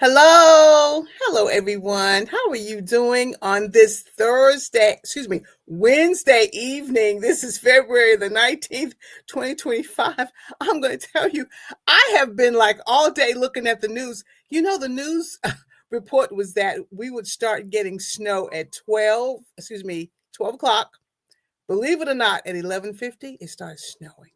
Hello, everyone. How are you doing on this Wednesday evening? This is February the 19th, 2025. I'm going to tell you, I have been like all day looking at the news. The news report was that we would start getting snow at 12 o'clock. Believe it or not, at 11:50, it started snowing.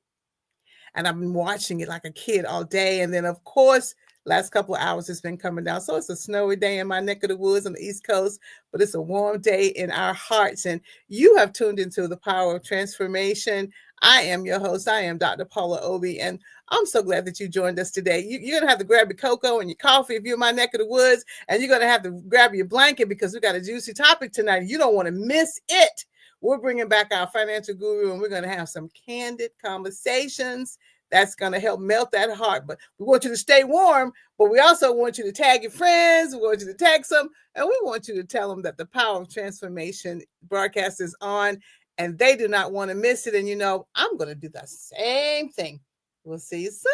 And I've been watching it like a kid all day. And then, of course, last couple of hours it's been coming down. So it's a snowy day in my neck of the woods on the East Coast, but it's a warm day in our hearts. And you have tuned into the power of transformation. I am your host. I am Dr. Paula Obi, and I'm so glad that you joined us today. You're going to have to grab your cocoa and your coffee if you're in my neck of the woods, and you're going to have to grab your blanket because we got a juicy topic tonight. You don't want to miss it. We're bringing back our financial guru, and we're going to have some candid conversations that's going to help melt that heart. But we want you to stay warm, but we also want you to tag your friends. We want you to text them, and we want you to tell them that the Power of Transformation broadcast is on, and they do not want to miss it. And I'm going to do the same thing. We'll see you soon.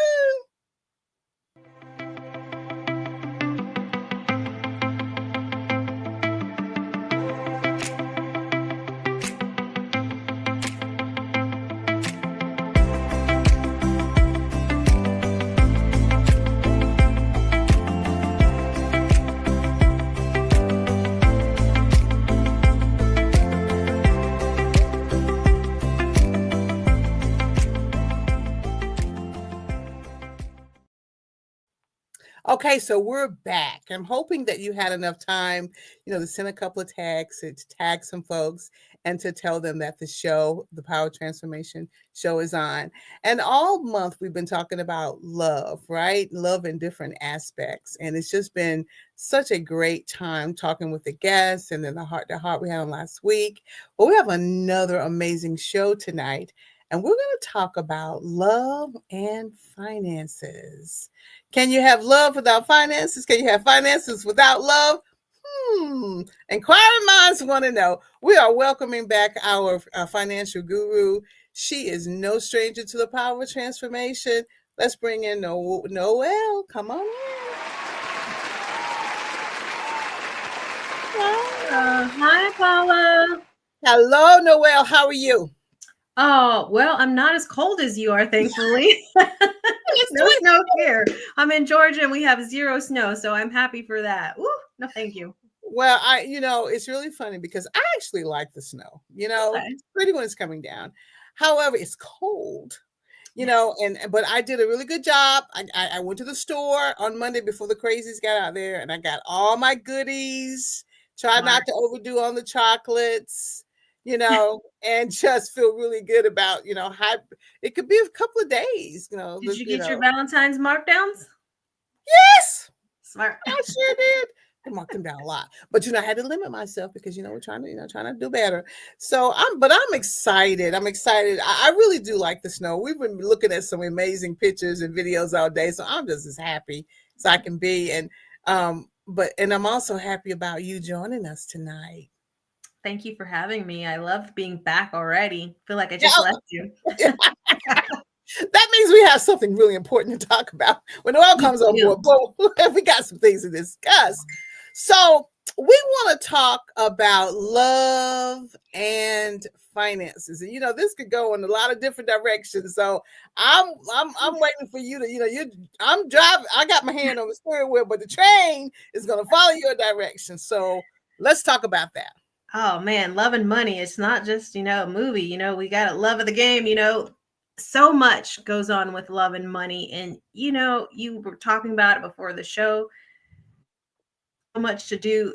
Okay, so we're back. I'm hoping that you had enough time, to send a couple of tags, to tag some folks, and to tell them that the Power Transformation show is on. And all month we've been talking about love, right? Love in different aspects. And it's just been such a great time talking with the guests and then the heart to heart we had on last week. Well, we have another amazing show tonight. And we're going to talk about love and finances. Can you have love without finances? Can you have finances without love? Inquiring minds want to know. We are welcoming back our financial guru. She is no stranger to the power of transformation. Let's bring in Noel. Come on in. Hi, Paula. Hello, Noel. How are you? Oh, well, I'm not as cold as you are, thankfully. No snow here. I'm in Georgia and we have zero snow, so I'm happy for that. Woo, no, thank you. Well, it's really funny because I actually like the snow. Okay. It's pretty when it's coming down. However, it's cold. But I did a really good job. I went to the store on Monday before the crazies got out there, and I got all my goodies. Tried not to overdo on the chocolates. And just feel really good about, how it could be a couple of days. Did you get your Valentine's markdowns? Yes. Smart. I sure did. I marked them down a lot, but I had to limit myself because we're trying to do better. So I'm excited. I'm excited. I really do like the snow. We've been looking at some amazing pictures and videos all day, so I'm just as happy as I can be. And I'm also happy about you joining us tonight. Thank you for having me. I love being back already. Feel like I just left you. That means we have something really important to talk about when Noel comes on board. But we got some things to discuss. So we want to talk about love and finances, and this could go in a lot of different directions. So I'm waiting for you to I'm driving. I got my hand on the steering wheel, but the train is going to follow your direction. So let's talk about that. Oh man, love and money. It's not just, a movie, we got a love of the game, so much goes on with love and money. And, you were talking about it before the show, so much to do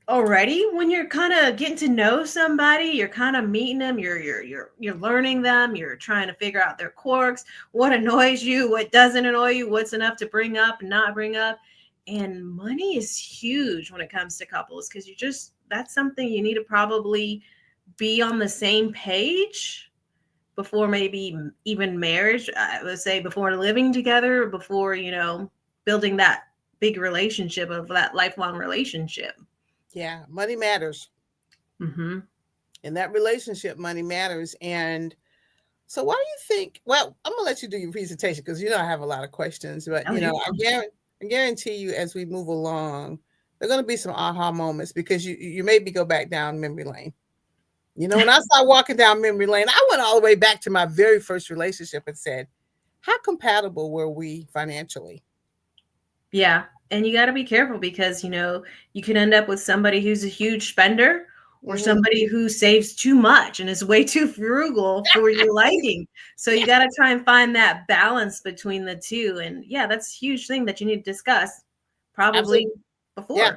already when you're kind of getting to know somebody, you're kind of meeting them, you're learning them, you're trying to figure out their quirks, what annoys you, what doesn't annoy you, what's enough to bring up and not bring up. And money is huge when it comes to couples because that's something you need to probably be on the same page before maybe even marriage. I would say before living together, before, building that big relationship of that lifelong relationship. Yeah, money matters. Mm-hmm. In that relationship, money matters. And so why do you think, well, I'm going to let you do your presentation because, I have a lot of questions, but, I guarantee you, as we move along, there are going to be some aha moments because you made me go back down memory lane. You know, when I started walking down memory lane, I went all the way back to my very first relationship and said, how compatible were we financially? Yeah. And you got to be careful because, you can end up with somebody who's a huge spender or Hmm. somebody who saves too much and is way too frugal for your liking. So you Yeah, got to try and find that balance between the two. And yeah, that's a huge thing that you need to discuss probably absolutely. Yeah.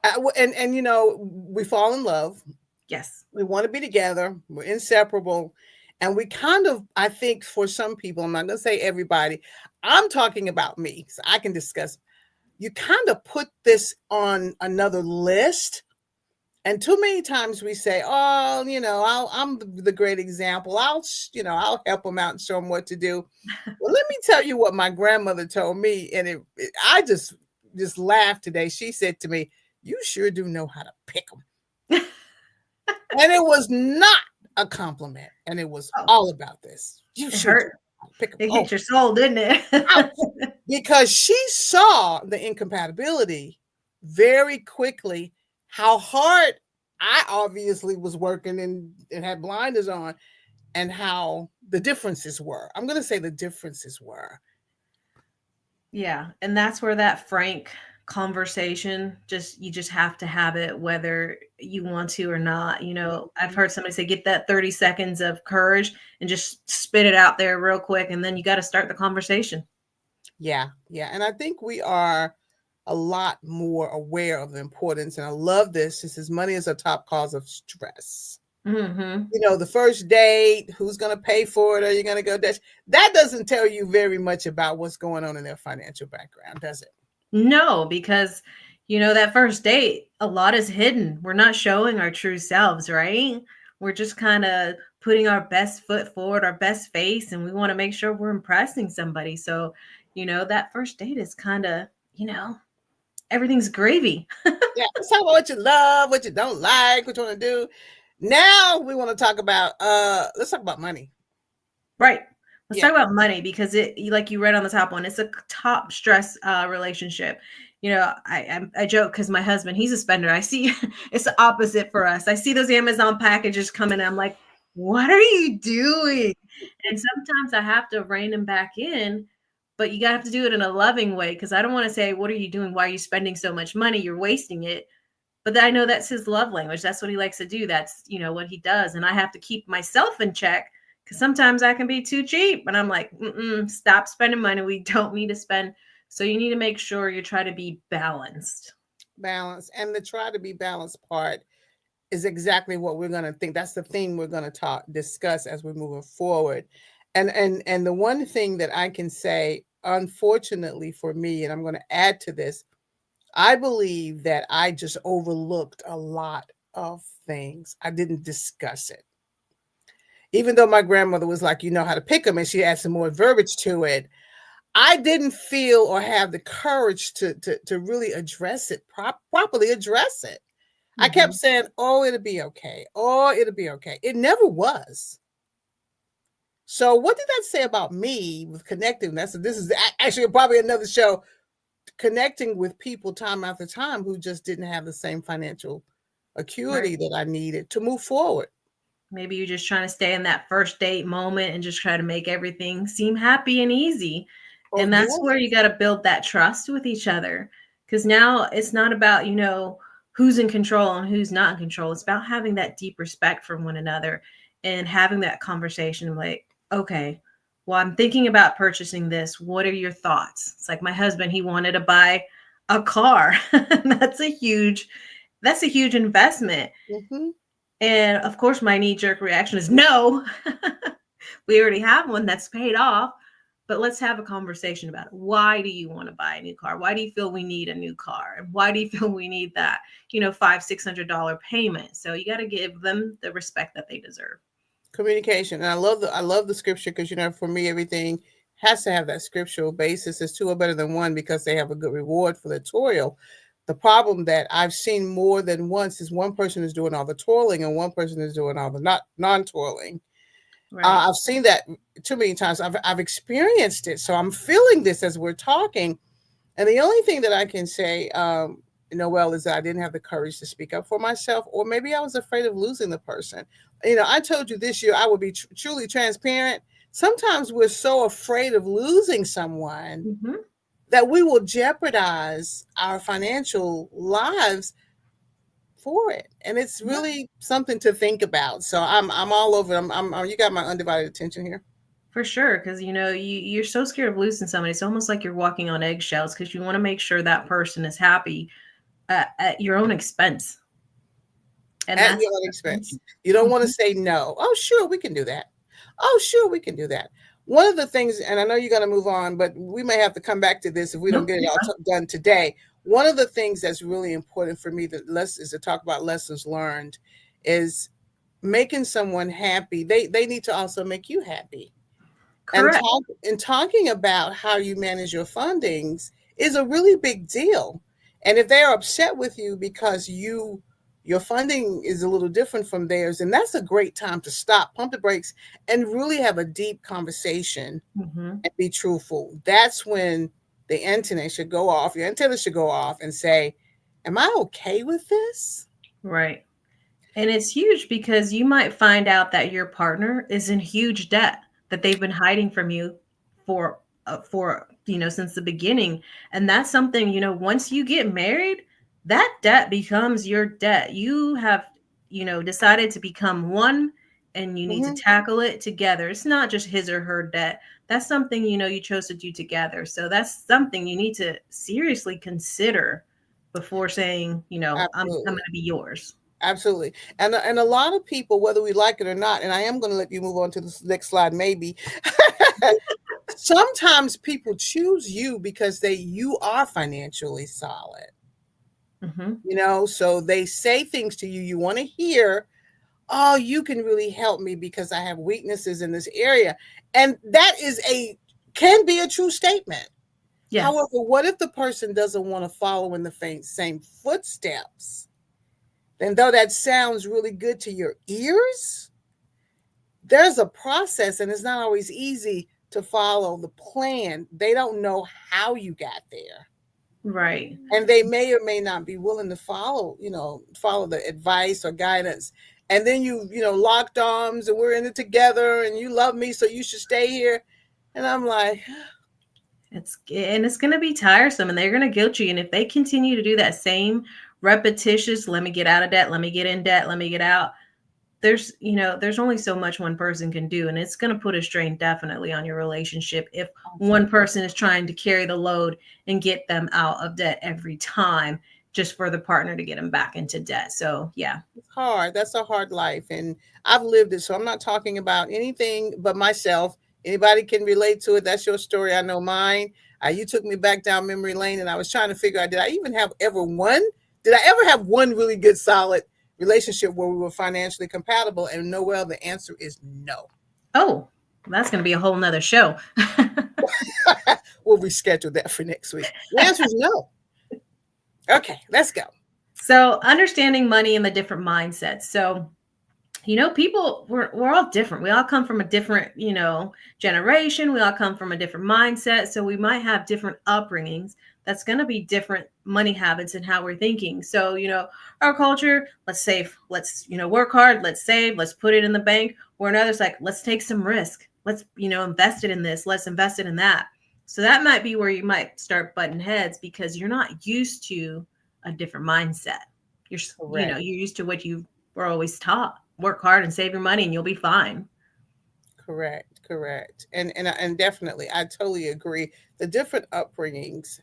before. And you know, we fall in love. Yes. We want to be together. We're inseparable. And we kind of, I think for some people, I'm not going to say everybody, I'm talking about me, so I can discuss. You kind of put this on another list. And too many times we say, oh, you know, I'm the great example. I'll help them out and show them what to do. Well, let me tell you what my grandmother told me. And I just laughed today. She said to me, you sure do know how to pick them. And it was not a compliment. And it was Oh, all about this. You it sure do hurt. know how to pick them. It Oh, hit your soul, didn't ouch. it? Because she saw the incompatibility very quickly, how hard I obviously was working and had blinders on, and how the differences were. I'm going to say the differences were. Yeah, and that's where that frank conversation, just you just have to have it whether you want to or not. I've heard somebody say get that 30 seconds of courage and just spit it out there real quick and then you got to start the conversation. Yeah, yeah. And I think we are a lot more aware of the importance. And I love this. This is money is a top cause of stress. Mhm. You know, the first date, who's going to pay for it? Are you going to go dash? That doesn't tell you very much about what's going on in their financial background, does it? No, because that first date, a lot is hidden. We're not showing our true selves, right? We're just kind of putting our best foot forward, our best face, and we want to make sure we're impressing somebody. So, that first date is kind of, everything's gravy. Yeah, let's talk about what you love, what you don't like, what you want to do. Now we want to talk about let's talk about money. Right. Let's Yeah. talk about money because like you read on the top one, it's a top stress relationship. I joke because my husband, he's a spender. I see it's the opposite for us. I see those Amazon packages coming. And I'm like, what are you doing? And sometimes I have to rein him back in, but you gotta have to do it in a loving way because I don't want to say, what are you doing? Why are you spending so much money? You're wasting it. But I know that's his love language. That's what he likes to do. That's, what he does. And I have to keep myself in check because sometimes I can be too cheap. And I'm like, stop spending money we don't need to spend. So you need to make sure you try to be balanced. Balance. And the try to be balanced part is exactly what we're going to think. That's the thing we're going to discuss as we're moving forward. And the one thing that I can say, unfortunately for me, and I'm going to add to this, I believe that I just overlooked a lot of things. I didn't discuss it. Even though my grandmother was like, you know how to pick them, and she had some more verbiage to it, I didn't feel or have the courage to really address it, properly address it. I kept Mhm. saying, oh, it'll be okay. Oh, it'll be okay. It never was. So what did that say about me with connecting? This is actually probably another show, connecting with people time after time who just didn't have the same financial Right. acuity that I needed to move forward. Maybe you're just trying to stay in that first date moment and just try to make everything seem happy and easy. Oh, And that's yes. where you got to build that trust with each other. Because now it's not about, who's in control and who's not in control. It's about having that deep respect for one another and having that conversation like, okay, well, I'm thinking about purchasing this. What are your thoughts? It's like my husband, he wanted to buy a car. That's a huge investment. Hmm. And of course, my knee jerk reaction is no. We already have one that's paid off, but let's have a conversation about it. Why do you want to buy a new car? Why do you feel we need a new car? And why do you feel we need that, $500-$600 payment? So you got to give them the respect that they deserve. Communication. And I love the scripture because, you know, for me, everything has to have that scriptural basis. Is two are better than one because they have a good reward for the toil. The problem that I've seen more than once is one person is doing all the toiling and one person is doing all the not non-toiling. Right. I've seen that too many times. I've experienced it, so I'm feeling this as we're talking. And the only thing that I can say, Noel, is that I didn't have the courage to speak up for myself, or maybe I was afraid of losing the person. I told you this year I would be truly transparent. Sometimes we're so afraid of losing someone Hmm. that we will jeopardize our financial lives for it, and it's really something to think about. So I'm all over. You got my undivided attention here. For sure, because you're so scared of losing somebody. It's almost like you're walking on eggshells because you want to make sure that person is happy at your own expense, and At that's your own expense. You don't want to Mhm. say no. Oh, sure, we can do that. Oh, sure, we can do that. One of the things, and I know you're going to move on, but we may have to come back to this if we don't Nope. get it all done today. One of the things that's really important for me is to talk about lessons learned, is making someone happy. They need to also make you happy. And Correct. talking about how you manage your fundings is a really big deal. And if they're upset with you because your funding is a little different from theirs, and that's a great time to stop, pump the brakes, and really have a deep conversation Hmm. and be truthful. That's when the antenna should go off. Your antenna should go off and say, "Am I okay with this?" Right. And it's huge because you might find out that your partner is in huge debt that they've been hiding from you for since the beginning. And that's something, once you get married, that debt becomes your debt. You have, decided to become one and you need to Hmm. tackle it together. It's not just his or her debt. That's something, you chose to do together. So that's something you need to seriously consider before saying, I'm going Absolutely. to be yours. Absolutely. And a lot of people, whether we like it or not, and I am going to let you move on to the next slide, maybe. Sometimes people choose you because you are financially solid. Hmm. So they say things to you want to hear. Oh, you can really help me because I have weaknesses in this area. And that can be a true statement. Yeah. However, what if the person doesn't want to follow in the same footsteps? Then though that sounds really good to your ears, there's a process, and it's not always easy to follow the plan. They don't know how you got there. Right. And they may or may not be willing to follow the advice or guidance. And then locked arms, and we're in it together, and you love me, so you should stay here. And I'm like, It's going to be tiresome and they're going to guilt you. And if they continue to do that same repetitious, let me get out of debt, let me get in debt, let me get out, there's only so much one person can do. And it's going to put a strain definitely on your relationship if one person is trying to carry the load and get them out of debt every time just for the partner to get them back into debt. So, yeah. it's hard. That's a hard life. And I've lived it. So I'm not talking about anything but myself. Anybody can relate to it. That's your story. I know mine. You took me back down memory lane, and I was trying to figure out, did I even have ever one? Did I ever have one really good, solid relationship where we were financially compatible? And Noel, the answer is no. Oh, that's going to be a whole nother show. We'll reschedule that for next week. The answer is no. Okay, let's go. So, understanding money and the different mindsets. So, people, we're all different. We all come from a different, generation. We all come from a different mindset. So we might have different upbringings. That's going to be different money habits and how we're thinking. So, our culture, let's save, let's, work hard, let's save, let's put it in the bank. Where another's like, let's take some risk. Let's, invest it in this. Let's invest it in that. So that might be where you might start butting heads because you're not used to a different mindset. You're, Correct. you're used to what you were always taught. Work hard and save your money and you'll be fine. Correct. Correct. And definitely, I totally agree. The different upbringings,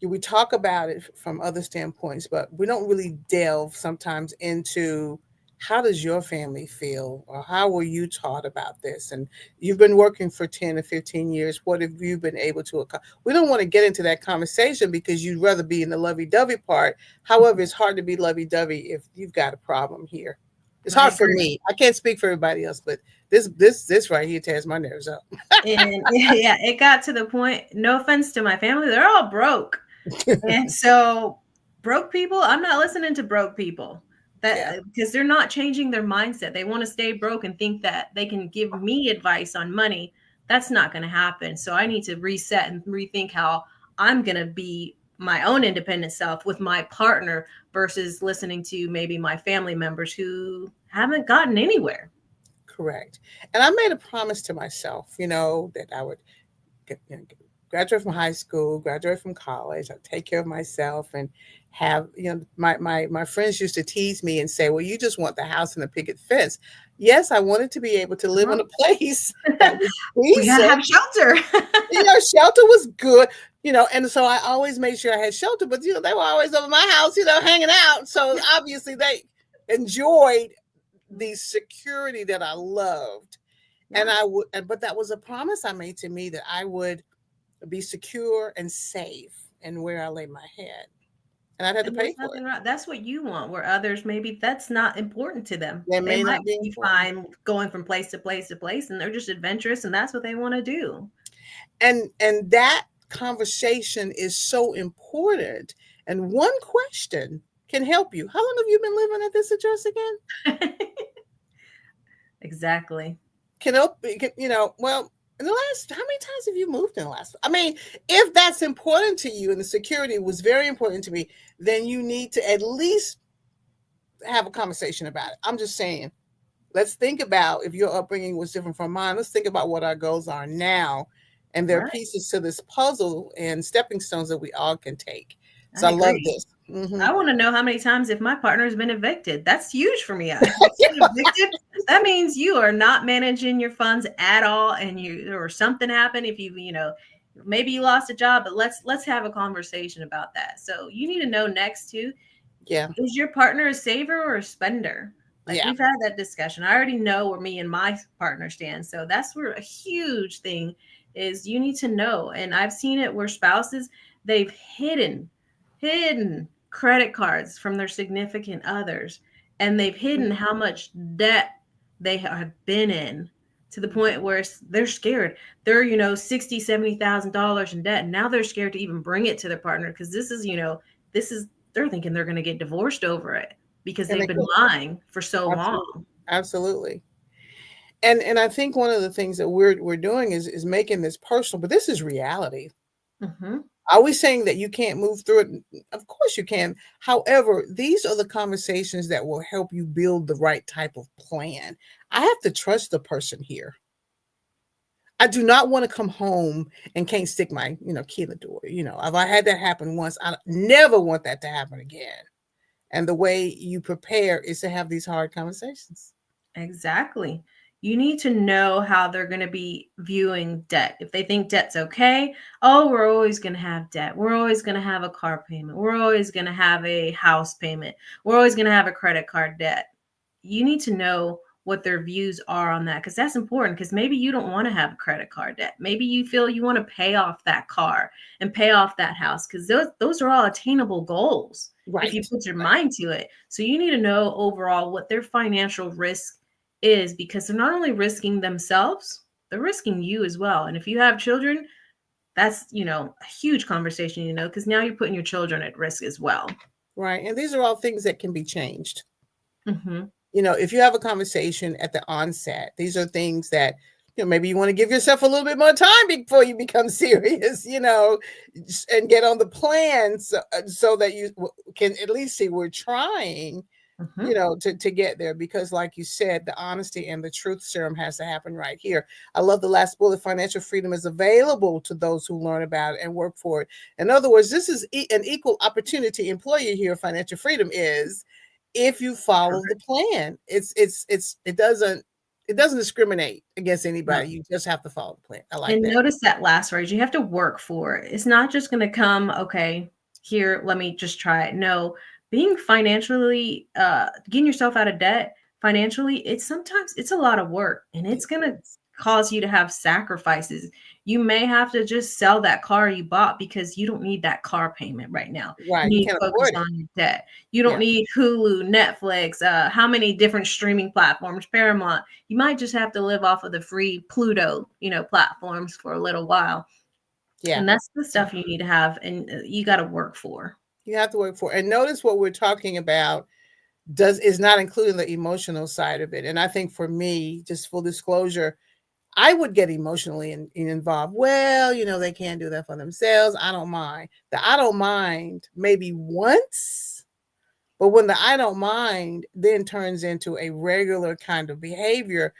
we talk about it from other standpoints, but we don't really delve sometimes into how does your family feel, or how were you taught about this? And you've been working for 10 or 15 years. What have you been able to accomplish? We don't want to get into that conversation because you'd rather be in the lovey-dovey part. However, it's hard to be lovey-dovey if you've got a problem here. It's I hard for agree. me. I can't speak for everybody else, but this right here tears my nerves up. And yeah, it got to the point, no offense to my family, they're all broke. And so broke people, I'm not listening to broke people. Yeah. That because they're not changing their mindset. They want to stay broke and think that they can give me advice on money. That's not going to happen. So I need to reset and rethink how I'm going to be my own independent self with my partner versus listening to maybe my family members who haven't gotten anywhere. Correct. And I made a promise to myself, that I would graduate from high school, graduate from college, I'd take care of myself and have, my friends used to tease me and say, well, you just want the house and the picket fence. Yes, I wanted to be able to live in a place that was We got to decent. have shelter. Shelter was good, and so I always made sure I had shelter, but they were always over my house, hanging out. So obviously they enjoyed the security that I loved. And Yeah. but that was a promise I made to me that I would be secure and safe and where I lay my head. And I'd have to And there's pay for it. nothing wrong. That's what you want, where others maybe that's not important to them. That They may might not be be important. fine going from place to place to place, and they're just adventurous, and that's what they want to do. And that conversation is so important. And one question can help you. How long have you been living at this address again? Exactly. Can help, well, in the last, how many times have you moved in the last? I mean, if that's important to you and the security was very important to me, then you need to at least have a conversation about it. I'm just saying, let's think about, if your upbringing was different from mine, let's think about what our goals are now. And there are Right. pieces to this puzzle and stepping stones that we all can take. So I I love agree. this. Mm-hmm. I want to know how many times if my partner has been evicted. That's huge for me. If you get evicted, that means you are not managing your funds at all, and you or something happened. If maybe you lost a job, but let's have a conversation about that. So you need to know next too, Yeah. is your partner a saver or a spender? Like Yeah. we've had that discussion. I already know where me and my partner stand. So that's where a huge thing is you need to know. And I've seen it where spouses, they've hidden credit cards from their significant others, and they've hidden how much debt they have been in to the point where they're scared. They're, $60,000-$70,000 in debt. And now they're scared to even bring it to their partner because this is they're thinking they're going to get divorced over it because And they've they been could. lying for so Absolutely. long. Absolutely. And I think one of the things that we're doing is making this personal, but this is reality. Mm-hmm. Are we saying that you can't move through it? Of course you can. However, these are the conversations that will help you build the right type of plan. I have to trust the person here. I do not want to come home and can't stick my, key in the door. If I had that happen once, I never want that to happen again. And the way you prepare is to have these hard conversations. Exactly. You need to know how they're going to be viewing debt. If they think debt's okay, oh, we're always going to have debt. We're always going to have a car payment. We're always going to have a house payment. We're always going to have a credit card debt. You need to know what their views are on that because that's important because maybe you don't want to have a credit card debt. Maybe you feel you want to pay off that car and pay off that house because those are all attainable goals if you Right. put your mind to it. So you need to know overall what their financial risk is because they're not only risking themselves, they're risking you as well. And if you have children, that's, a huge conversation, because now you're putting your children at risk as well. Right. And these are all things that can be changed. Mm-hmm. If you have a conversation at the onset, these are things that, maybe you want to give yourself a little bit more time before you become serious, and get on the plan so that you can at least see we're trying, Mm-hmm. to get there. Because like you said, the honesty and the truth serum has to happen right here. I love the last bullet. Financial freedom is available to those who learn about it and work for it. In other words, this is an equal opportunity employer here. Financial freedom is, if you follow the plan, it doesn't discriminate against No. anybody. You just have to follow the plan. I like And that. notice that last phrase, you have to work for it. It's not just going to come, okay, here, let me just try it. No, being financially, getting yourself out of debt financially, it's a lot of work and it's going to cause you to have sacrifices. You may have to just sell that car you bought because you don't need that car payment right now. You Right. You need to can't focus afford it. on your debt. You don't Yeah. need Hulu, Netflix, how many different streaming platforms, Paramount. You might just have to live off of the free Pluto, platforms for a little while. Yeah. And that's the stuff you need to have and you got to work for. You have to work for it. And notice what we're talking about is not including the emotional side of it. And I think for me, just full disclosure, I would get emotionally involved. Well, they can't do that for themselves. I don't mind. The I don't mind maybe once, but when the I don't mind then turns into a regular kind of behavior,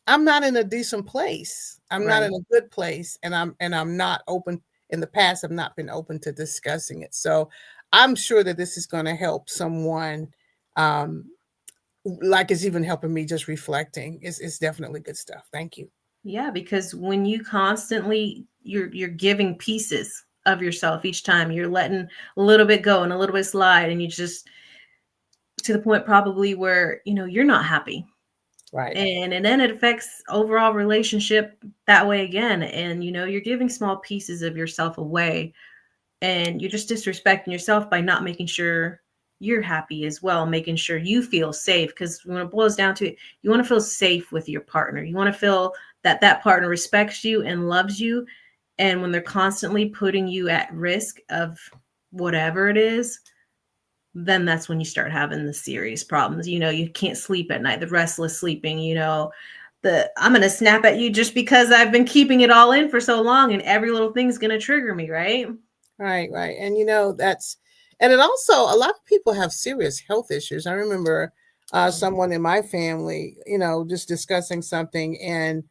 I'm not in a decent place. I'm not Right. in a good place, and I'm not open. In the past, I've not been open to discussing it. So I'm sure that this is going to help someone. Um, like it's even helping me just reflecting. It's definitely good stuff. Thank you. Yeah, because when you constantly you're giving pieces of yourself each time, you're letting a little bit go and a little bit slide, and you just to the point probably where you're not happy, Right. and then it affects overall relationship that way again, and you're giving small pieces of yourself away, and you're just disrespecting yourself by not making sure you're happy as well, making sure you feel safe, because when it boils down to it, you want to feel safe with your partner, you want to feel that that partner respects you and loves you, and when they're constantly putting you at risk of whatever it is, then that's when you start having the serious problems. You can't sleep at night, the restless sleeping, the I'm going to snap at you just because I've been keeping it all in for so long and every little thing's going to trigger me, right? Right, right. And and it also, a lot of people have serious health issues. I remember someone in my family, just discussing something, and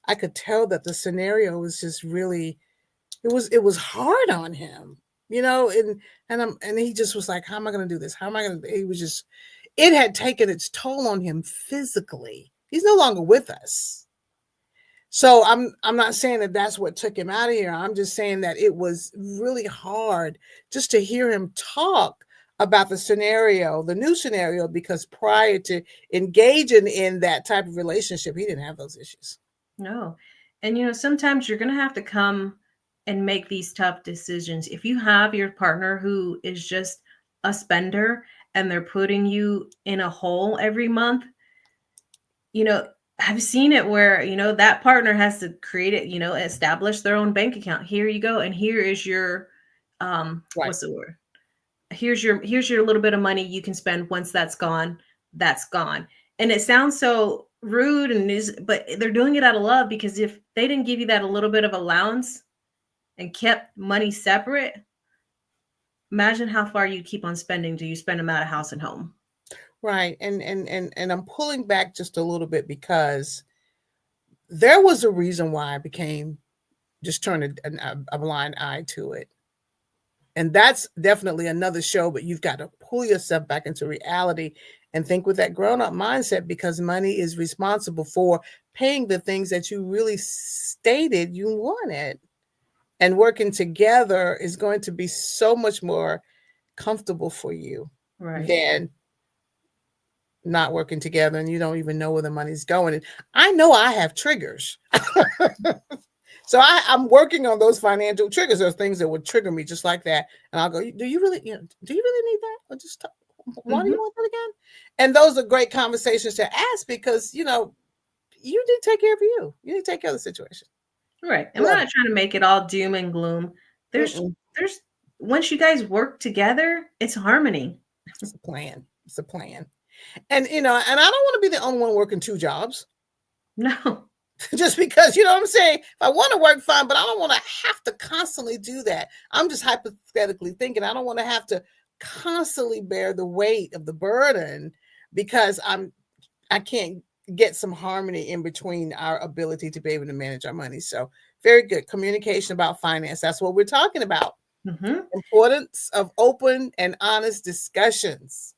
I could tell that the scenario was just really, it was hard on him, and he just was like, how am I going to do this? How am I going to, he was just, it had taken its toll on him physically. He's no longer with us. So I'm not saying that that's what took him out of here. I'm just saying that it was really hard just to hear him talk about the new scenario, because prior to engaging in that type of relationship, he didn't have those issues. No. And sometimes you're going to have to come and make these tough decisions. If you have your partner who is just a spender and they're putting you in a hole every month, you know, I've seen it where, that partner has to create it, establish their own bank account. Here you go. And here is your, Right. what's the word? Here's your little bit of money you can spend. Once that's gone, that's gone. And it sounds so rude but they're doing it out of love, because if they didn't give you that a little bit of allowance and kept money separate, imagine how far you keep on spending till you spend them out of house and home. Right. And I'm pulling back just a little bit, because there was a reason why I became just turned a blind eye to it. And that's definitely another show, but you've got to pull yourself back into reality and think with that grown up mindset, because money is responsible for paying the things that you really stated you wanted. And working together is going to be so much more comfortable for you Right. than not working together and you don't even know where the money's going. And I know I have triggers. So I'm working on those financial triggers. Those things that would trigger me just like that. And I'll go, do you really need that? Or just why do you Hmm. want that again? And those are great conversations to ask, because, you did take care of you. You did take care of the situation. Right. And we're Love not it. trying to make it all doom and gloom. There's, Mm-mm. there's, once you guys work together, it's harmony. It's a plan. It's a plan. And, and I don't want to be the only one working two jobs. No. Just because, you know what I'm saying? If I want to work, fine, but I don't want to have to constantly do that. I'm just hypothetically thinking, I don't want to have to constantly bear the weight of the burden, because I can't get some harmony in between our ability to be able to manage our money. So very good communication about finance. That's what we're talking about. Hmm. Importance of open and honest discussions.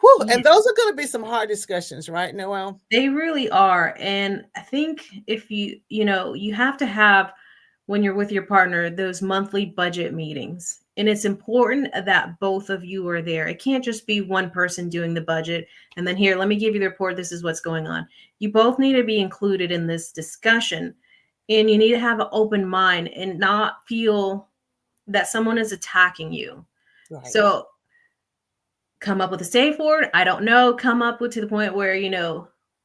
Whew, Yeah. and those are going to be some hard discussions, right, Noel? They really are. And I think if you have to have, when you're with your partner, those monthly budget meetings. And it's important that both of you are there. It can't just be one person doing the budget and then, here, let me give you the report. This is what's going on. You both need to be included in this discussion. And you need to have an open mind and not feel that someone is attacking you. Right. So come up with a safe word. I don't know. Come up with, to the point where,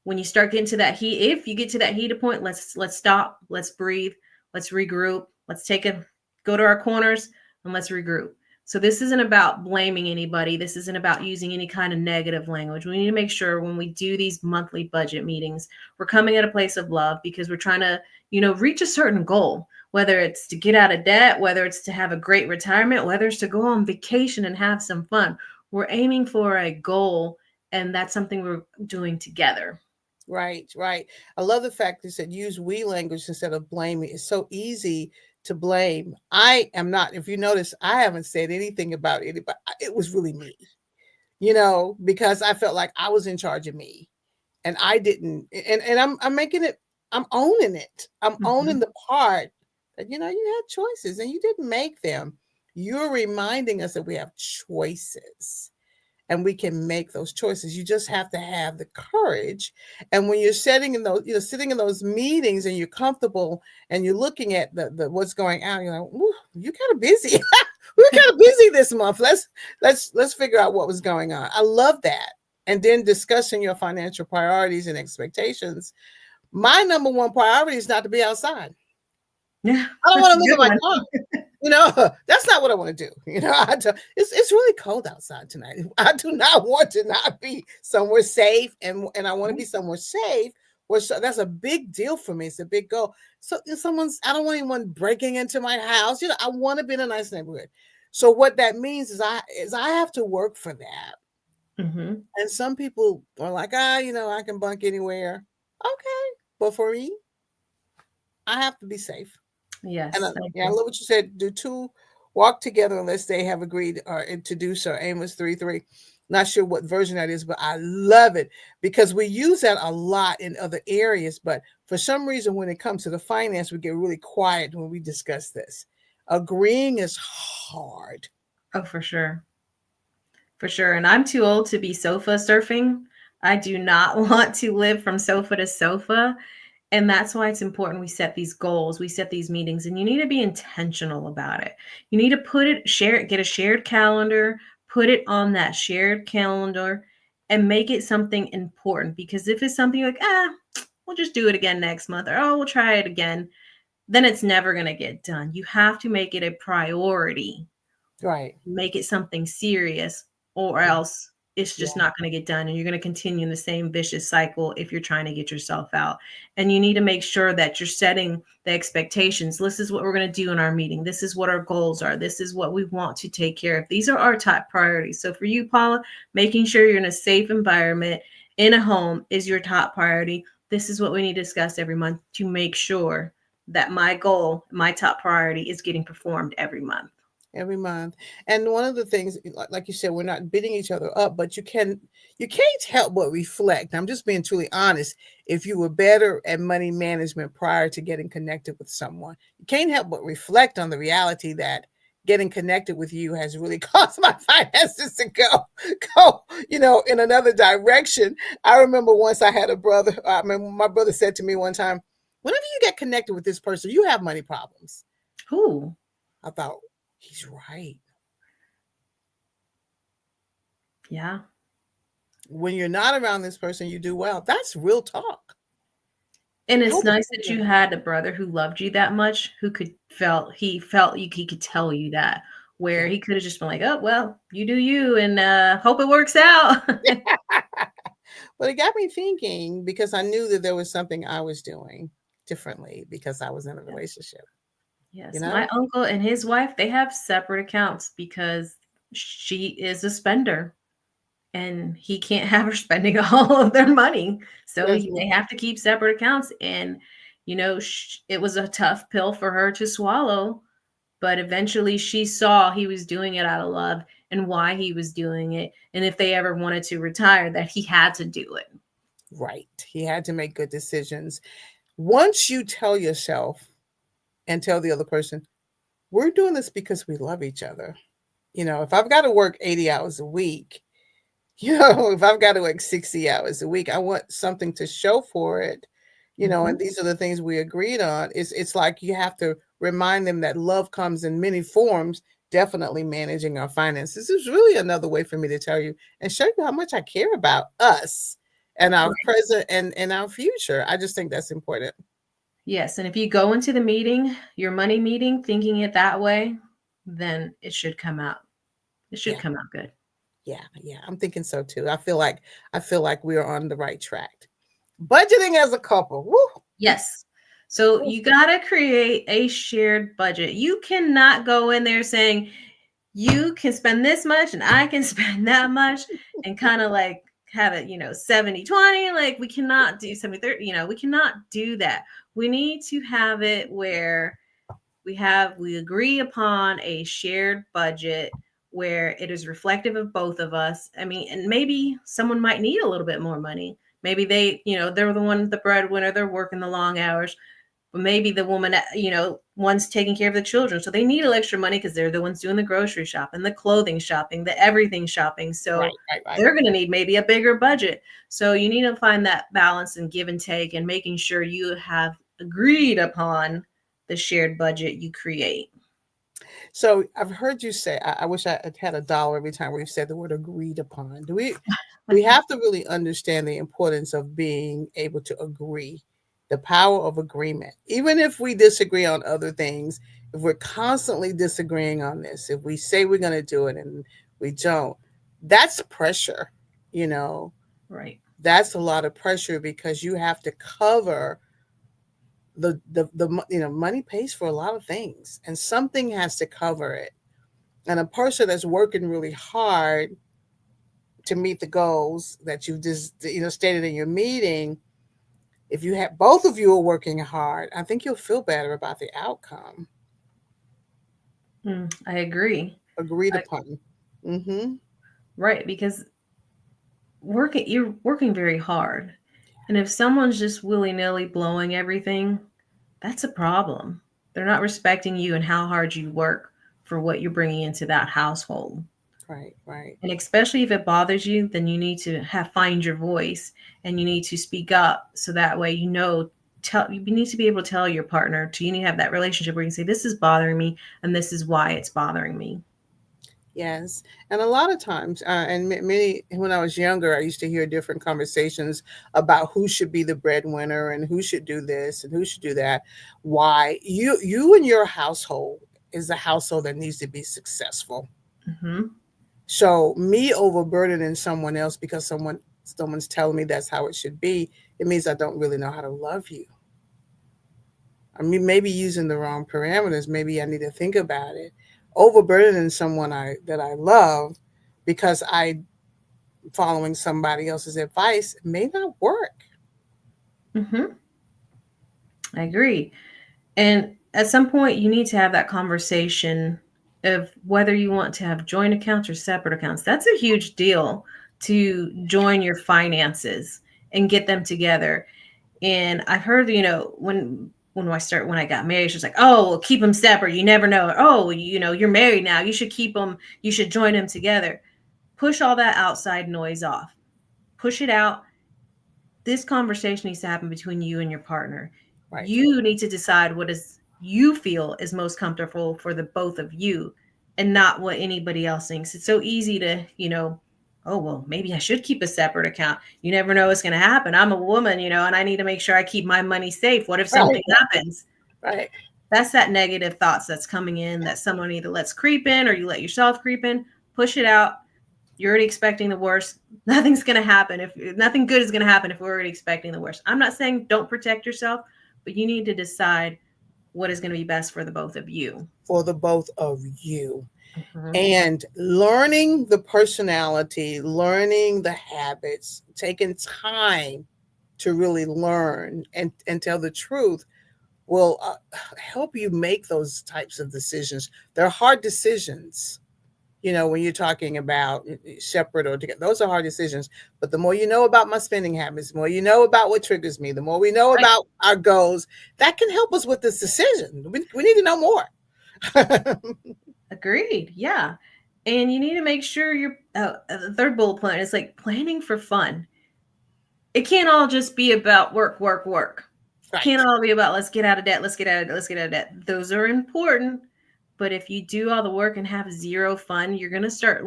when you start getting to that heat, if you get to that heated point, let's stop, let's breathe, let's regroup, let's go to our corners and let's regroup. So this isn't about blaming anybody. This isn't about using any kind of negative language. We need to make sure when we do these monthly budget meetings, we're coming at a place of love because we're trying to, reach a certain goal, whether it's to get out of debt, whether it's to have a great retirement, whether it's to go on vacation and have some fun. We're aiming for a goal, and that's something we're doing together. Right, right. I love the fact that you said use we language instead of blaming. It's so easy to blame. I am not, if you notice, I haven't said anything about anybody. It was really me, because I felt like I was in charge of me and I didn't, and I'm making it, I'm owning it. I'm owning Mhm. the part that, you had choices and you didn't make them. You're reminding us that we have choices and we can make those choices. You just have to have the courage. And when you're sitting in those meetings and you're comfortable and you're looking at the what's going on, you're like, ooh, you're kind of busy. We're kind of busy this month. Let's figure out what was going on. I love that. And then discussing your financial priorities and expectations. My number one priority is not to be outside. Yeah, I don't that's want a to live in good my one. car. That's not what I want to do. It's really cold outside tonight. I do not want to not be somewhere safe, and I want to be somewhere safe. That's a big deal for me. It's a big goal. So if I don't want anyone breaking into my house. I want to be in a nice neighborhood. So what that means is I have to work for that. Hmm. And some people are like, I can bunk anywhere. Okay, but for me, I have to be safe. And Yes, I I agree. love what you said. Do two walk together unless they have agreed to do so? Amos 3:3. Not sure what version that is, but I love it because we use that a lot in other areas. But for some reason, when it comes to the finance, we get really quiet when we discuss this. Agreeing is hard. Oh, for sure. For sure. And I'm too old to be sofa surfing. I do not want to live from sofa to sofa. And that's why it's important we set these goals, we set these meetings, and you need to be intentional about it. You need to share it, get a shared calendar, put it on that shared calendar, and make it something important. Because if it's something like, we'll just do it again next month, or oh, we'll try it again, then it's never going to get done. You have to make it a priority, Right. make it something serious, or Yeah. else it's just Yeah. not going to get done and you're going to continue in the same vicious cycle if you're trying to get yourself out. And you need to make sure that you're setting the expectations. This is what we're going to do in our meeting. This is what our goals are. This is what we want to take care of. These are our top priorities. So for you, Paula, making sure you're in a safe environment in a home is your top priority. This is what we need to discuss every month to make sure that my goal, my top priority is getting performed every month. Every month. And one of the things, like you said, we're not beating each other up, but you can't help but reflect. I'm just being truly honest. If you were better at money management prior to getting connected with someone, you can't help but reflect on the reality that getting connected with you has really caused my finances to go, in another direction. I remember once I had a brother. I mean, my brother said to me one time, "Whenever you get connected with this person, you have money problems." Ooh, I thought, he's right. yeah. When you're not around this person, you do well. That's real talk. And I it's hope it's nice that you had a brother who loved you that much, who felt you he could tell you that, where yeah. he could have just been like, "Oh, well, you do you and hope it works out." But it got me thinking because I knew that there was something I was doing differently because I was in a Yes. relationship, you Yes, know? my uncle and his wife, they have separate accounts because she is a spender and he can't have her spending all of their money. So Yes. they have to keep separate accounts and it was a tough pill for her to swallow. But eventually she saw he was doing it out of love and why he was doing it. And if they ever wanted to retire, that he had to do it. Right. He had to make good decisions. Once you tell yourself and tell the other person, we're doing this because we love each other. If I've got to work 80 hours a week, if I've got to work 60 hours a week, I want something to show for it, Mhm. and these are the things we agreed on. It's like you have to remind them that love comes in many forms, definitely managing our finances. This is really another way for me to tell you and show you how much I care about us and our Right. present and our future. I just think that's important. Yes. And if you go into the meeting, your money meeting, thinking it that way, then it should come out. It should Yeah. come out good. Yeah. Yeah. I'm thinking so too. I feel like we are on the right track. Budgeting as a couple. Woo. Yes. So Woo. you got to create a shared budget. You cannot go in there saying, you can spend this much and I can spend that much and kind of like have it, 70-20. Like we cannot do 70-30, we cannot do that. We need to have it where we agree upon a shared budget where it is reflective of both of us. I mean, and maybe someone might need a little bit more money. Maybe they're the one, the breadwinner, they're working the long hours, but maybe the woman, one's taking care of the children. So they need extra money because they're the ones doing the grocery shopping, the clothing shopping, the everything shopping. Right. So Right. Right. they're going to need maybe a bigger budget. So you need to find that balance and give and take and making sure you have agreed upon the shared budget you create. So I've heard you say, I wish I had a dollar every time we've said the word agreed upon. We have to really understand the importance of being able to agree, the power of agreement. Even if we disagree on other things, if we're constantly disagreeing on this, if we say we're going to do it and we don't, that's pressure, you know, Right. that's a lot of pressure because you have to cover money pays for a lot of things and something has to cover it. And a person that's working really hard to meet the goals that you just stated in your meeting, if you have both of you are working hard, I think you'll feel better about the outcome. I agree. Agreed upon. Mm-hmm. Right, because you're working very hard. And if someone's just willy-nilly blowing everything, that's a problem. They're not respecting you and how hard you work for what you're bringing into that household. Right, right. And especially if it bothers you, then you need to find your voice and you need to speak up so that way you need to be able to tell your partner you need to have that relationship where you can say, this is bothering me and this is why it's bothering me. Yes, and a lot of times, many when I was younger, I used to hear different conversations about who should be the breadwinner and who should do this and who should do that. Why you and your household is a household that needs to be successful. Hmm. So me overburdening someone else because someone's telling me that's how it should be, it means I don't really know how to love you. I mean, maybe using the wrong parameters. Maybe I need to think about it. Overburdening someone that I love because I following somebody else's advice may not work. Hmm. I agree. And at some point, you need to have that conversation of whether you want to have joint accounts or separate accounts. That's a huge deal to join your finances and get them together. And I've heard, when I got married, she was like, "Oh, well, keep them separate. You never know. Oh, you're married now. You should keep them. You should join them together." Push all that outside noise off. Push it out. This conversation needs to happen between you and your partner. Right. You need to decide what is you feel is most comfortable for the both of you and not what anybody else thinks. It's so easy to, oh, well, maybe I should keep a separate account. You never know what's going to happen. I'm a woman, and I need to make sure I keep my money safe. What if Right. something happens? Right. That's that negative thoughts that's coming in that someone either lets creep in or you let yourself creep in. Push it out. You're already expecting the worst. Nothing's going to happen. If nothing good is going to happen if we're already expecting the worst. I'm not saying don't protect yourself, but you need to decide what is going to be best for the both of you. For the both of you. Mm-hmm. And learning the personality, learning the habits, taking time to really learn and tell the truth will help you make those types of decisions. They're hard decisions. When you're talking about separate or together, those are hard decisions. But the more you know about my spending habits, the more you know about what triggers me, the more we know Right. about our goals, that can help us with this decision. We need to know more. Agreed. Yeah. And you need to make sure the third bullet point is like planning for fun. It can't all just be about work, work, work. Right. Can't all be about let's get out of debt, let's get out of debt, let's get out of debt. Those are important. But if you do all the work and have zero fun, you're going to start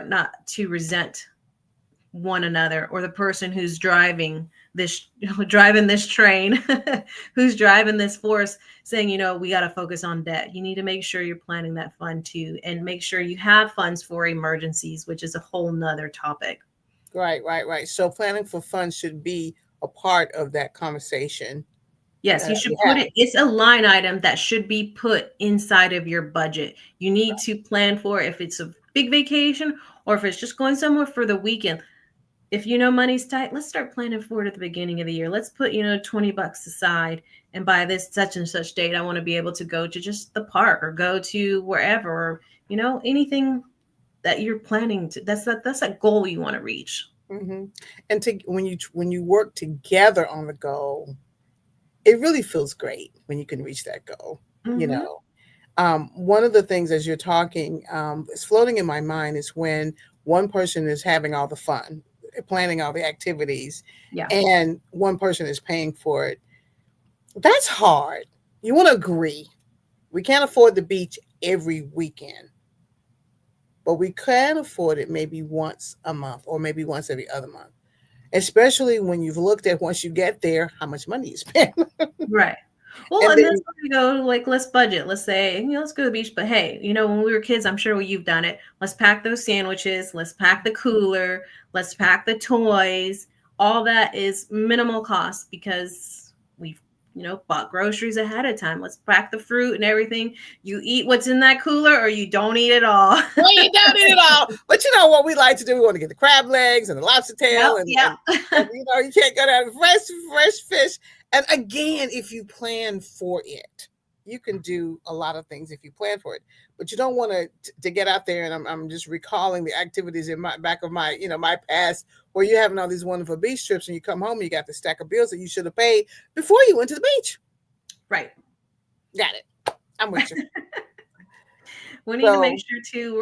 not to resent one another or the person who's driving this driving this train, who's driving this force, saying, we got to focus on debt. You need to make sure you're planning that fund too, and make sure you have funds for emergencies, which is a whole nother topic. Right. So planning for funds should be a part of that conversation. Yes, you should You put have. it, it's a line item that should be put inside of your budget. You need to plan for if it's a big vacation or if it's just going somewhere for the weekend. If money's tight, let's start planning for it at the beginning of the year. Let's put, $20 aside, and by this such and such date, I want to be able to go to just the park or go to wherever, or, anything that you're planning to, that's a goal you want to reach. Hmm. And when you work together on the goal, it really feels great when you can reach that goal. You Mm-hmm. know, one of the things as you're talking is floating in my mind is when one person is having all the fun, planning all the activities, Yeah. and one person is paying for it. That's hard. You want to agree. We can't afford the beach every weekend, but we can afford it maybe once a month or maybe once every other month, especially when you've looked at once you get there how much money you spend. Right. Well, And and then that's where we go, like, let's budget. Let's say, let's go to the beach. But hey, when we were kids, I'm sure you've done it. Let's pack those sandwiches. Let's pack the cooler. Let's pack the toys. All that is minimal cost because we've, bought groceries ahead of time. Let's pack the fruit and everything. You eat what's in that cooler or you don't eat it all. well, you don't eat it all. But you know what we like to do? We want to get the crab legs and the lobster tail, Yep. and, Yep. you can't go down to fresh fish. And again, if you plan for it, you can do a lot of things if you plan for it. But you don't want to get out there. And I'm just recalling the activities in my back of my my past, where you're having all these wonderful beach trips, and you come home and you got the stack of bills that you should have paid before you went to the beach. Right. Got it. I'm with you. We need to make So sure too.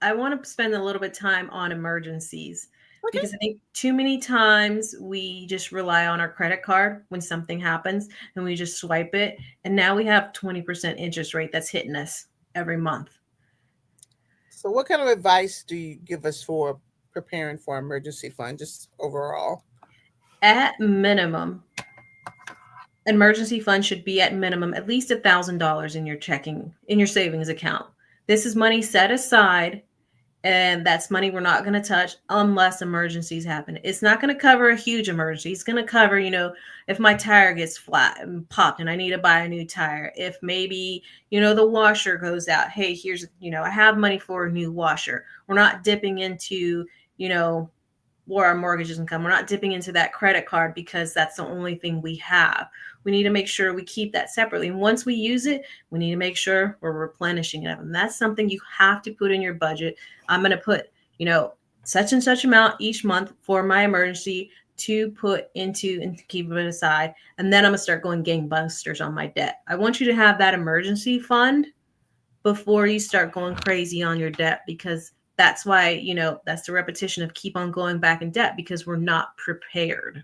I want to spend a little bit of time on emergencies okay. because I think too many times we just rely on our credit card when something happens and we just swipe it, and now we have 20% interest rate that's hitting us every month. So what kind of advice do you give us for preparing for emergency fund, just overall? At minimum, emergency fund should be at minimum at least $1,000 in your savings account. This is money set aside, and that's money we're not going to touch unless emergencies happen. It's not going to cover a huge emergency. It's going to cover, if my tire gets flat and popped and I need to buy a new tire. If maybe, the washer goes out. Hey, here's, I have money for a new washer. We're not dipping into, where our mortgage doesn't come. We're not dipping into that credit card because that's the only thing we have. We need to make sure we keep that separately. And once we use it, we need to make sure we're replenishing it. And that's something you have to put in your budget. I'm going to put, such and such amount each month for my emergency to put into and keep it aside. And then I'm going to start going gangbusters on my debt. I want you to have that emergency fund before you start going crazy on your debt, because that's why, that's the repetition of keep on going back in debt because we're not prepared.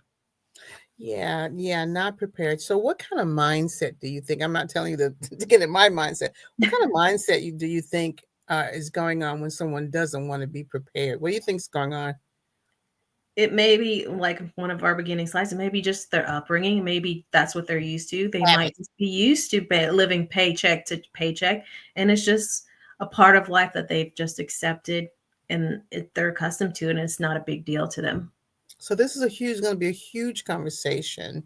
Yeah, not prepared. So what kind of mindset do you think? I'm not telling you to get in my mindset. What kind of mindset do you think is going on when someone doesn't want to be prepared? What do you think is going on? It may be like one of our beginning slides. It may be just their upbringing. Maybe that's what they're used to. They might just be used to living paycheck to paycheck, and it's just a part of life that they've just accepted, and they're accustomed to it, and it's not a big deal to them. So this is going to be a huge conversation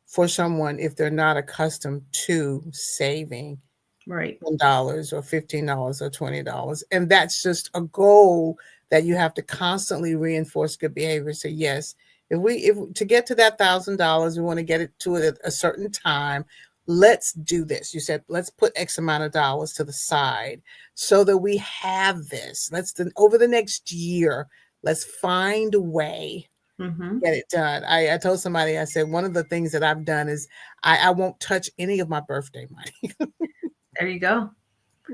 for someone if they're not accustomed to saving Right. $10 or $15 or $20. And that's just a goal that you have to constantly reinforce good behavior. So yes, if to get to that $1,000, we want to get it to a certain time. Let's do this. You said, let's put X amount of dollars to the side so that we have this. Over the next year, let's find a way get it done. I told somebody, I said, one of the things that I've done is I won't touch any of my birthday money. There you go.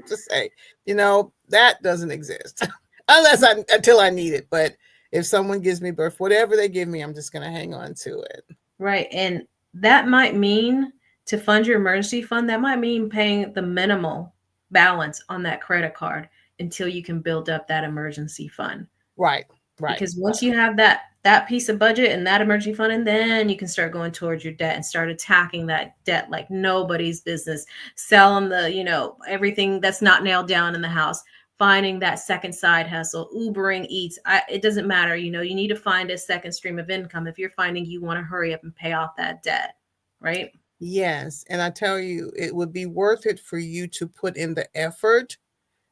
Just say, that doesn't exist until I need it. But if someone gives me birth, whatever they give me, I'm just going to hang on to it. Right. And that might mean to fund your emergency fund, that might mean paying the minimal balance on that credit card until you can build up that emergency fund. Right. Because once you have that that piece of budget and that emergency fund, and then you can start going towards your debt and start attacking that debt like nobody's business. Sell them the, everything that's not nailed down in the house. Finding that second side hustle, Ubering Eats. It doesn't matter. You need to find a second stream of income if you're finding you want to hurry up and pay off that debt, right? Yes. And I tell you, it would be worth it for you to put in the effort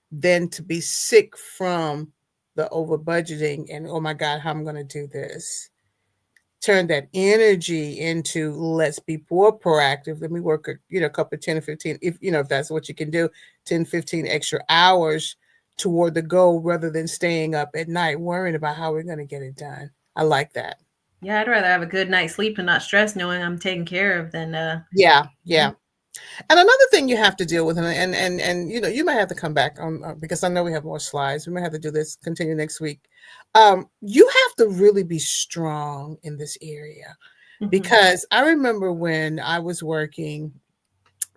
than to be sick from the over budgeting and, oh my God, how I'm going to do this. Turn that energy into, let's be more proactive. Let me work a couple of 10 or 15, if that's what you can do, 10, 15 extra hours toward the goal rather than staying up at night worrying about how we're going to get it done. I like that. Yeah, I'd rather have a good night's sleep and not stress knowing I'm taken care of than Yeah, yeah. And another thing you have to deal with, and you might have to come back on because I know we have more slides. We might have to do this, continue next week. You have to really be strong in this area because I remember when I was working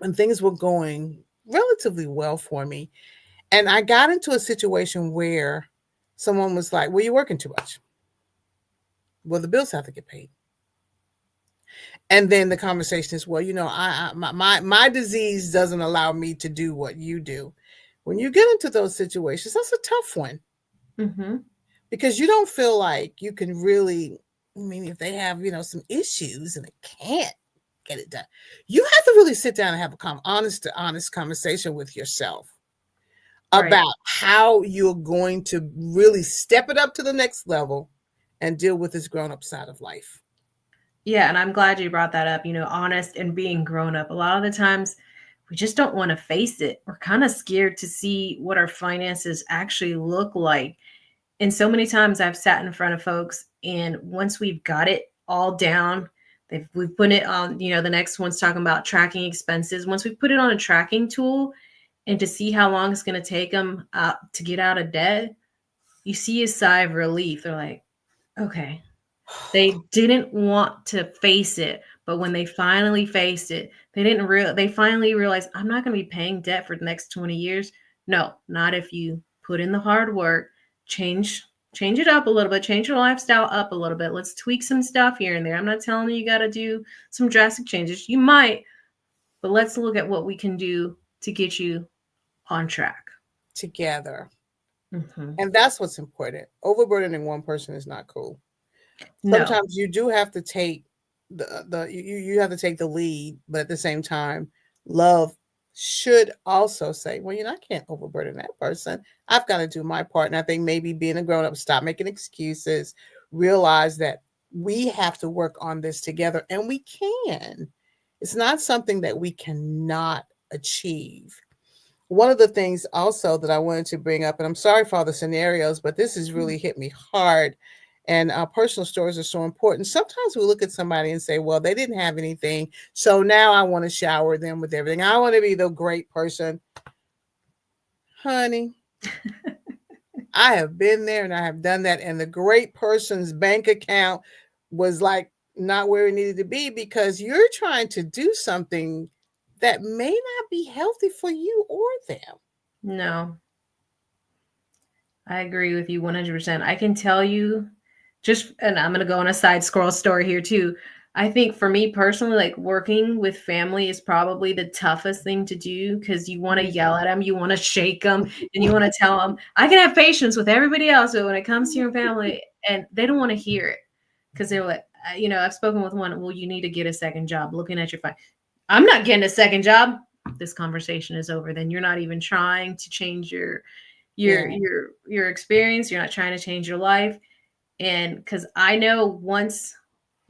and things were going relatively well for me, and I got into a situation where someone was like, "Well, you're working too much. Well, the bills have to get paid." And then the conversation is, well, my disease doesn't allow me to do what you do. When you get into those situations, that's a tough one because you don't feel like you can really. I mean, if they have some issues and they can't get it done, you have to really sit down and have a honest conversation with yourself about how you're going to really step it up to the next level and deal with this grown-up side of life. Yeah, and I'm glad you brought that up, honest and being grown up. A lot of the times we just don't want to face it. We're kind of scared to see what our finances actually look like. And so many times I've sat in front of folks, and once we've got it all down, we've put it on, the next one's talking about tracking expenses. Once we put it on a tracking tool and to see how long it's going to take them to get out of debt, you see a sigh of relief. They're like, okay, they didn't want to face it, but when they finally faced it, they finally realized, I'm not going to be paying debt for the next 20 years. No, not if you put in the hard work, change it up a little bit, change your lifestyle up a little bit. Let's tweak some stuff here and there. I'm not telling you got to do some drastic changes. You might, but let's look at what we can do to get you on track together. And that's what's important. Overburdening one person is not cool. Sometimes you do have to take you have to take the lead, but at the same time, love should also say, well, I can't overburden that person. I've got to do my part. And I think maybe being a grown up, stop making excuses, realize that we have to work on this together, and we can. It's not something that we cannot achieve. One of the things also that I wanted to bring up, and I'm sorry for all the scenarios, but this has really hit me hard. And our personal stories are so important. Sometimes we look at somebody and say, well, they didn't have anything, so now I want to shower them with everything. I want to be the great person. Honey, I have been there and I have done that. And the great person's bank account was like not where it needed to be because you're trying to do something that may not be healthy for you or them. No. I agree with you 100%. I can tell you and I'm going to go on a side scroll story here too. I think for me personally, like working with family is probably the toughest thing to do because you want to yell at them, you want to shake them, and you want to tell them, I can have patience with everybody else, but when it comes to your family, and they don't want to hear it because they're like, I've spoken with one, well, you need to get a second job. Looking at your phone, I'm not getting a second job. This conversation is over. Then you're not even trying to change your experience. You're not trying to change your life. And because I know once,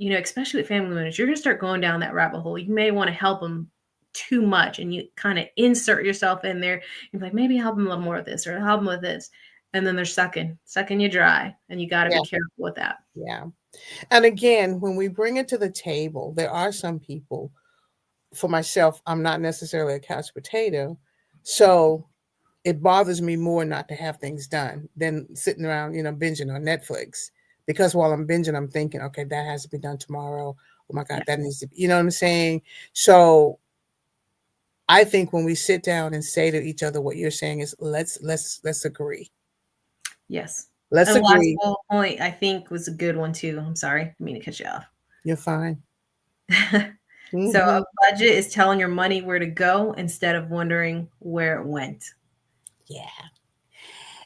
especially with family members, you're going to start going down that rabbit hole. You may want to help them too much and you kind of insert yourself in there. You're like, maybe help them a little more with this or help them with this. And then they're sucking you dry. And you got to be careful with that. Yeah. And again, when we bring it to the table, there are some people, for myself, I'm not necessarily a couch potato. So it bothers me more not to have things done than sitting around, binging on Netflix. Because while I'm binging, I'm thinking, okay, that has to be done tomorrow. Oh my God, that needs to be, you know what I'm saying? So I think when we sit down and say to each other what you're saying is let's agree. Yes. Let's And last agree. bullet point, I think, was a good one too. I'm sorry, I didn't mean to cut you You're fine. off. So a Hmm. budget is telling your money where to go instead of wondering where it went. Yeah.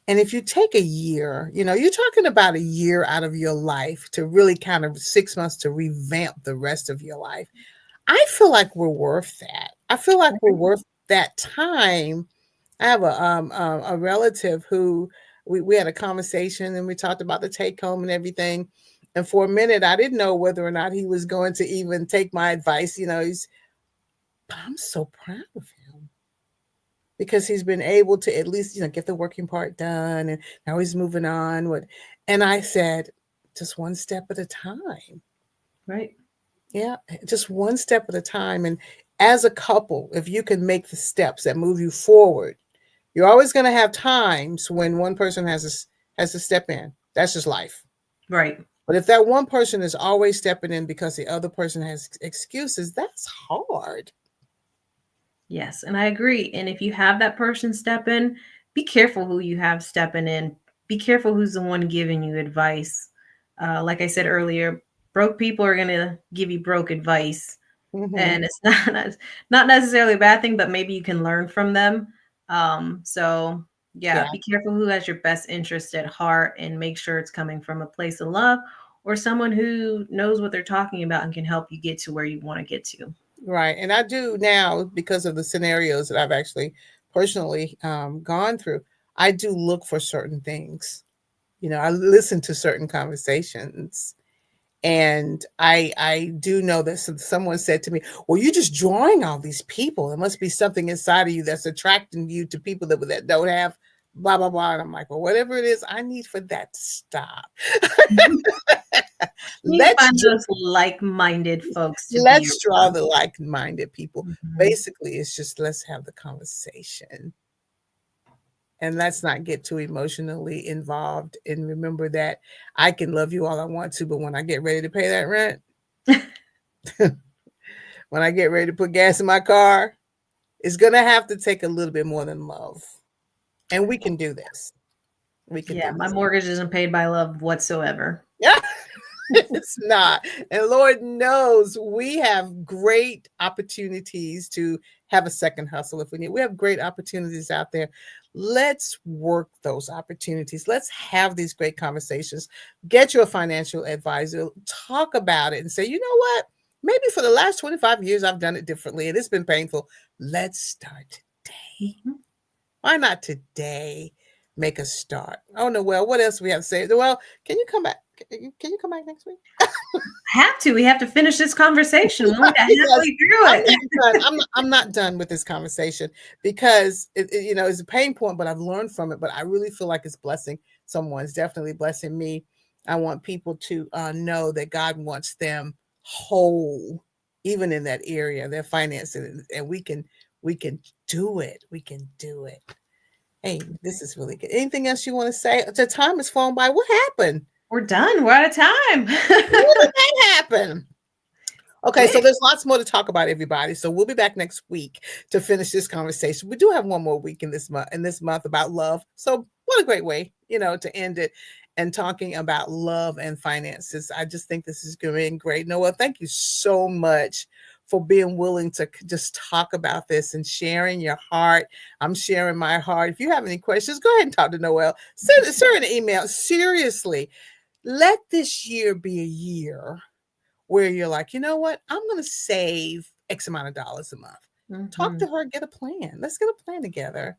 And if you take a year, you're talking about a year out of your life to really kind of 6 months to revamp the rest of your life. I feel like we're worth that. I feel like we're worth that time. I have a relative who we had a conversation and we talked about the take home and everything. And for a minute, I didn't know whether or not he was going to even take my advice. But I'm so proud of him because he's been able to at least, get the working part done and now he's moving on. And I said, just one step at a time. Right. Yeah, just one step at a time. And as a couple, if you can make the steps that move you forward, you're always going to have times when one person has to step in. That's just life. Right. But if that one person is always stepping in because the other person has excuses, that's hard. Yes, and I agree. And if you have that person step in, be careful who you have stepping in. Be careful who's the one giving you advice. Like I said earlier, broke people are gonna give you broke advice, Hmm. and it's not necessarily a bad thing, but maybe you can learn from them. So yeah, Yeah, be careful who has your best interest at heart, and make sure it's coming from a place of love or someone who knows what they're talking about and can help you get to where you want to get to. right. And I do now because of the scenarios that I've actually personally gone through. I do look for certain things. I listen to certain conversations. And I do know that someone said to me, "Well, you're just drawing all these people. There must be something inside of you that's attracting you to people that don't have blah blah blah." And I'm like, "Well, whatever it is, I need for that to stop. You need to let's find those like-minded folks to be let's draw around. the like-minded people." Mhm. Basically, it's just let's have the conversation and let's not get too emotionally involved. And remember that I can love you all I want to, but when I get ready to pay that rent, when I get ready to put gas in my car, it's going to have to take a little bit more than love. And we can do this. We can Yeah, do my this. mortgage isn't paid by love whatsoever. Yeah, it's not. And Lord knows we have great opportunities to have a second hustle if we need. We have great opportunities out there. Let's work those opportunities. Let's have these great conversations. Get you a financial advisor. Talk about it and say, you know what? Maybe for the last 25 years, I've done it differently and it's been painful. Let's start today. Mhm. Why not today make a start? Oh, Noel, what else we have to say? Noel, can you come back? Can you come back next week? Have to. We have to finish this conversation. We only got Because halfway through I'm it. not done. I'm not done with this conversation because it's a pain point, but I've learned from it. But I really feel like it's blessing someone. It's definitely blessing me. I want people to know that God wants them whole, even in that area, their finances, and we can do it. We can do it. Hey, this is really good. Anything else you want to say? The time has flown by. What happened? We're done. We're out of time. When did that happen? Okay, so Quick. there's lots more to talk about, everybody. So we'll be back next week to finish this conversation. We do have one more week in this month about love. So what a great way, to end it and talking about love and finances. I just think this is going to be great. Noah, thank you so much for being willing to just talk about this and sharing your heart. I'm sharing my heart. If you have any questions, go ahead and talk to Noel. Send an email. Seriously, let this year be a year where you're like, you know what? I'm going to save X amount of dollars a month. Talk to Mhm. her, get a plan. Let's get a plan together.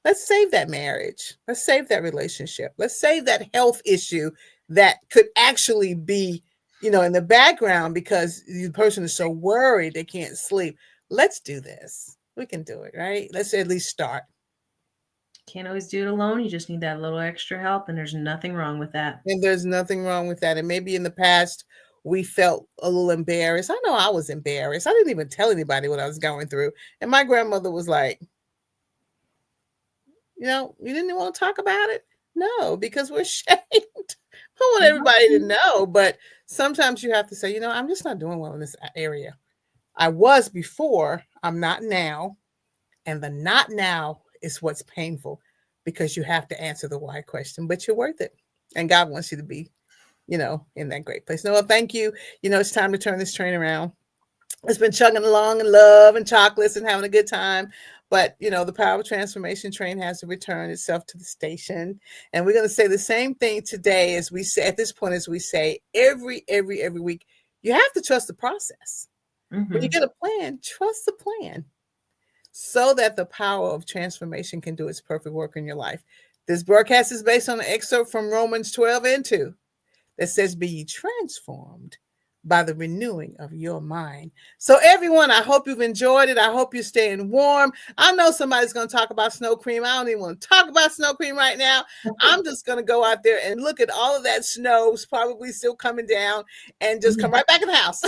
Let's save that marriage. Let's save that relationship. Let's save that health issue that could actually be, in the background because the person is so worried they can't sleep. Let's do this. We can do it, right? Let's at least start. Can't always do it alone. You just need that little extra help, and there's nothing wrong with that. And there's nothing wrong with that. And maybe in the past, we felt a little embarrassed. I know I was embarrassed. I didn't even tell anybody what I was going through. And my grandmother was like, you didn't want to talk about it? No, because we're ashamed. I want everybody to Mhm. know. But sometimes you have to say, I'm just not doing well in this area. I was before, I'm not now. And the not now is what's painful because you have to answer the why question, but you're worth it. And God wants you to be, in that great place. Noel, thank you. It's time to turn this train around. It's been chugging along in love and chocolates and having a good time. But, the power of transformation train has to return itself to the station. And we're going to say the same thing today as we say at this point, as we say every week. You have to trust the process. When you get a plan, trust the plan so that the power of transformation can do its perfect work in your life. This broadcast is based on an excerpt from Romans 12:2 that says, be ye transformed by the renewing of your mind. So everyone, I hope you've enjoyed it. I hope you're staying warm. I know somebody's going to talk about snow cream. I don't even want to talk about snow cream right now. I'm just going to go out there and look at all of that snow. It's probably still coming down and just come right back in the house.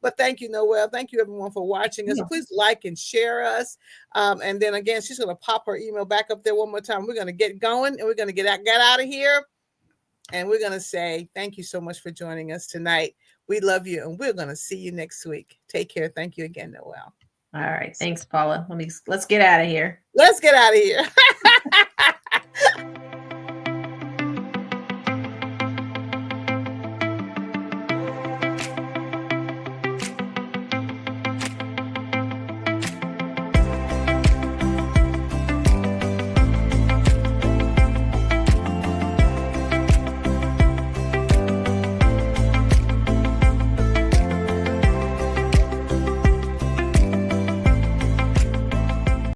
But thank you, Noel. Thank you, everyone, for watching us. Please like and share us. And then again, she's going to pop her email back up there one more time. We're going to get going and we're going to get out of here. And we're going to say thank you so much for joining us tonight. We love you, and we're going to see you next week. Take care. Thank you again, Noel. All right. Thanks, Paula. Let's get out of here. Let's get out of here.